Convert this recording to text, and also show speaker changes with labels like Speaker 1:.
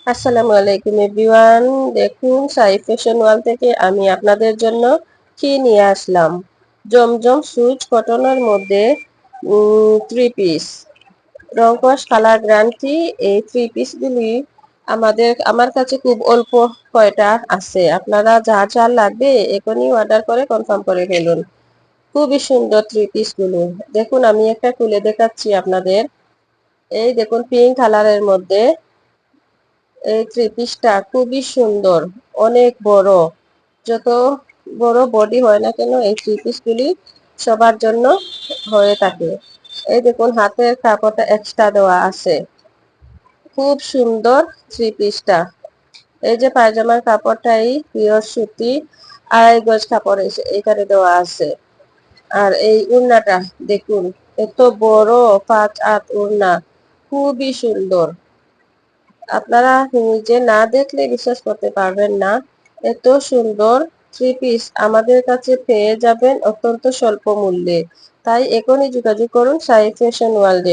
Speaker 1: আসসালামু আলাইকুম এভরিওয়ান। দেখুন সাই ফ্যাশন ওয়াল থেকে আমি আপনাদের জন্য কি নিয়ে আসলাম। জমজম সুইচ কটনের মধ্যে থ্রি পিস রং কস কালার গ্যারান্টি। এই থ্রি পিসগুলি আমার কাছে খুব অল্প কয়টা আছে। আপনারা যা যা লাগবে এখনই অর্ডার করে কনফার্ম করে ফেলুন। খুবই সুন্দর থ্রি পিসগুলো। দেখুন আমি একটা খুলে দেখাচ্ছি আপনাদের। এই দেখুন পিঙ্ক কালারের মধ্যে এই থ্রি পিসটা খুবই সুন্দর, অনেক বড়। যত বড় বডি হয় না কেন এই থ্রি পিসগুলি সবার জন্য হয়ে থাকে। এই দেখুন হাতের কাপড়টা এক্সট্রা দেওয়া আছে। খুব সুন্দর থ্রি পিসটা। এই যে পায়জামার কাপড়টাই পিওর সুতি, 2.5 গজ কাপড় এখানে দেওয়া আছে। আর এই উড়নাটা দেখুন, এত বড় 5 হাত উড়না, খুবই সুন্দর। আপনারা নিজে না দেখলে বিশ্বাস করতে পারবেন না, এত সুন্দর থ্রি পিস আমাদের কাছে পেয়ে যাবেন অত্যন্ত স্বল্প মূল্যে। তাই এখনই যোগাযোগ করুন সাই ফ্যাশন ওয়ার্ল্ডে।